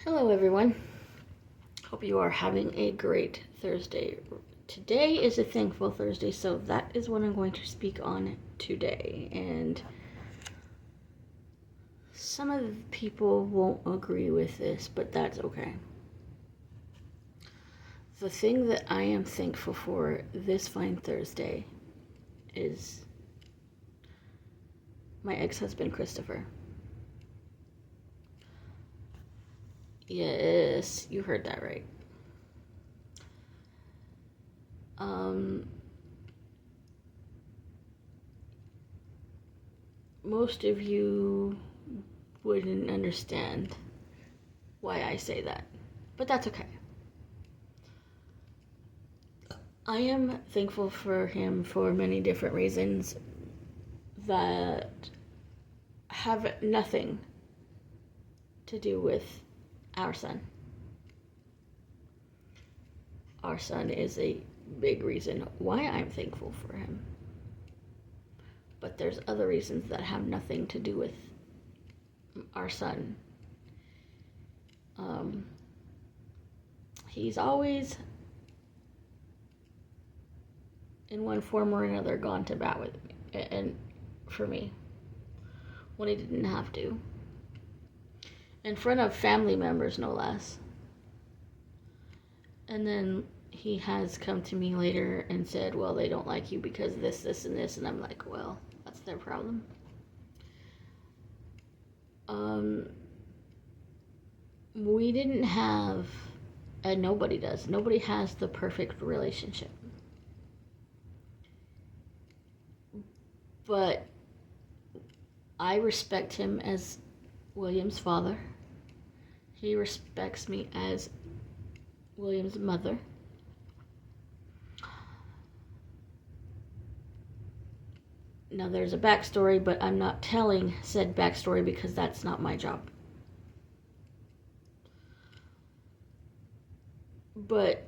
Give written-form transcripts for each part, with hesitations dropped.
Hello, everyone. Hope you are having a great Thursday. Today is a Thankful Thursday, so that is what I'm going to speak on today. And some of the people won't agree with this, but that's okay. The thing that I am thankful for this fine Thursday is my ex-husband, Christopher. Yes, you heard that right. Most of you wouldn't understand why I say that, but that's okay. I am thankful for him for many different reasons that have nothing to do with our son. Our son is a big reason why I'm thankful for him. But there's other reasons that have nothing to do with our son. He's always, in one form or another, gone to bat with me, and for me, when he didn't have to. In front of family members, no less. And then he has come to me later and said, well, they don't like you because this, and this. And I'm like, well, that's their problem. We didn't have, and nobody does, nobody has the perfect relationship. But I respect him as William's father. He respects me as William's mother. Now there's a backstory, but I'm not telling said backstory because that's not my job. But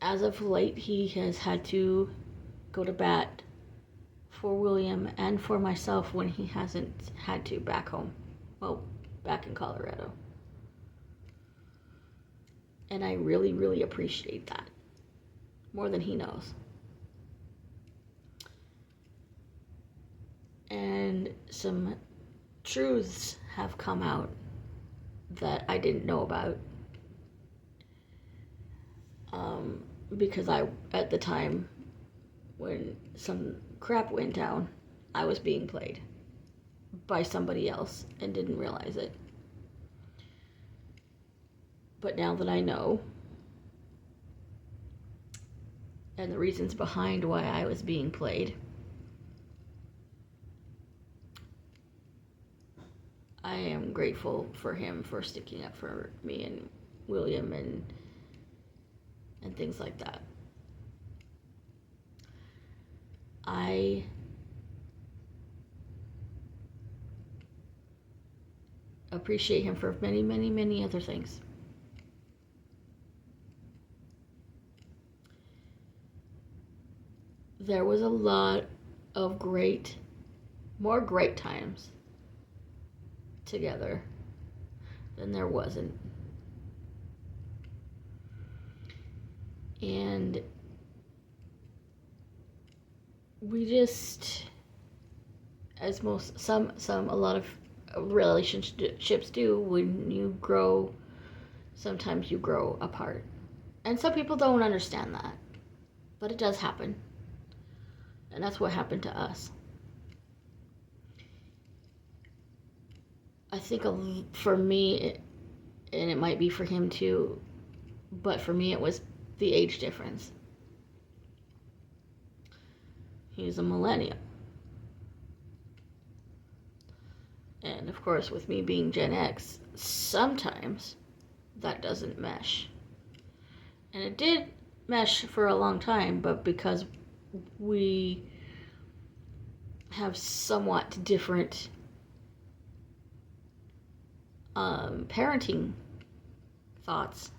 as of late, he has had to go to bat for William and for myself when he hasn't had to back home. Well, back in Colorado. And I really, really appreciate that. More than he knows. And some truths have come out that I didn't know about. Because at the time, when some crap went down, I was being played by somebody else and didn't realize it. But now that I know, and the reasons behind why I was being played, I am grateful for him for sticking up for me and William and things like that. I appreciate him for many, many, many other things. There was a lot of more great times together than there wasn't. And we just, as a lot of relationships do, when you grow, sometimes you grow apart. And some people don't understand that, but it does happen. And that's what happened to us. I think for me, and it might be for him too, but for me it was the age difference. He's a millennial. And of course, with me being Gen X, sometimes that doesn't mesh. And it did mesh for a long time, but because we have somewhat different parenting thoughts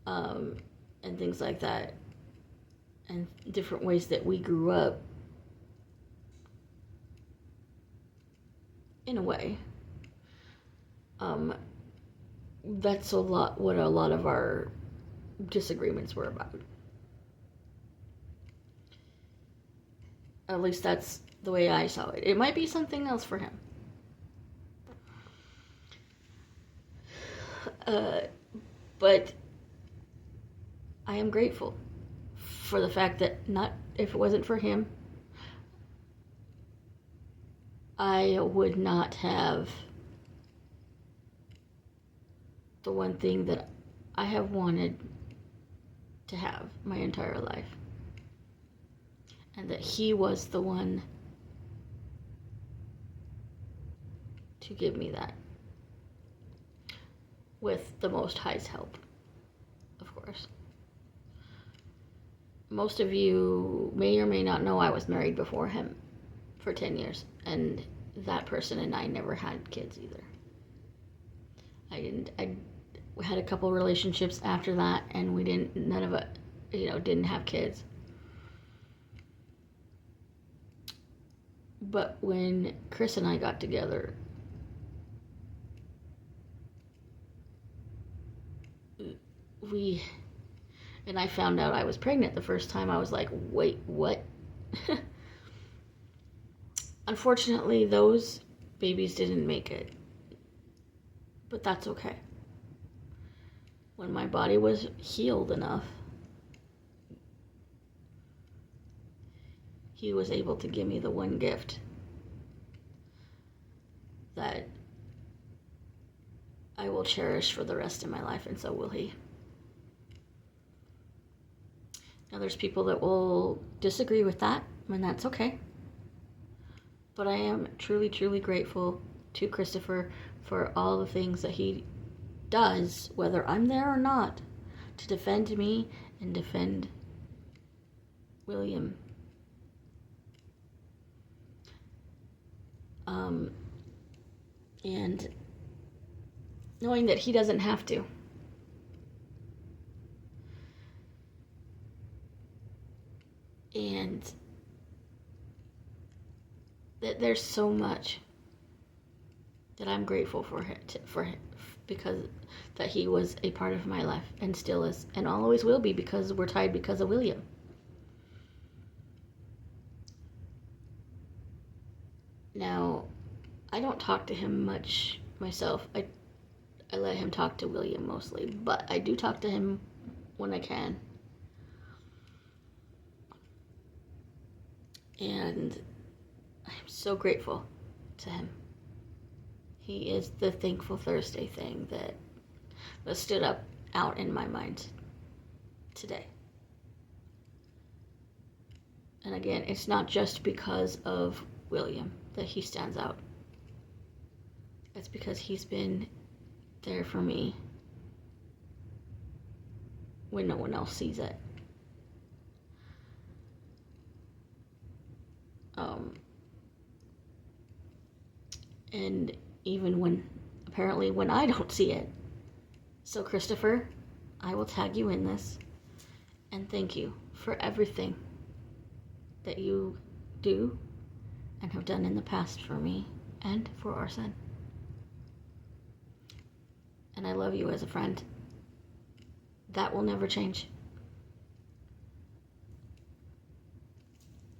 and things like that, and different ways that we grew up, in a way, That's what a lot of our disagreements were about. At least that's the way I saw it. It might be something else for him. But I am grateful for the fact that if it wasn't for him, I would not have the one thing that I have wanted to have my entire life. And that he was the one to give me that. With the Most High's help, of course. Most of you may or may not know I was married before him for 10 years. And that person and I never had kids either. I had a couple relationships after that, and none of it, didn't have kids. But when Chris and I got together, and I found out I was pregnant the first time, I was like, wait, what? Unfortunately, those babies didn't make it. But that's okay. When my body was healed enough, he was able to give me the one gift that I will cherish for the rest of my life, and so will he. Now, there's people that will disagree with that, and that's okay. But I am truly, truly grateful to Christopher for all the things that he does, whether I'm there or not, to defend me and defend William. And knowing that he doesn't have to. And that there's so much that I'm grateful for him, because that he was a part of my life and still is and always will be, because we're tied because of William. Now, I don't talk to him much myself. I let him talk to William mostly, but I do talk to him when I can. And I'm so grateful to him. He is the Thankful Thursday thing that stood out in my mind today. And again, it's not just because of William that he stands out. It's because he's been there for me when no one else sees it. And even when I don't see it. So Christopher, I will tag you in this, and thank you for everything that you do and have done in the past for me and for our son. And I love you as a friend. That will never change.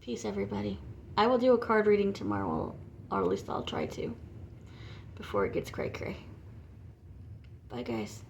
Peace, everybody. I will do a card reading tomorrow, or at least I'll try to, before it gets cray-cray. Bye, guys.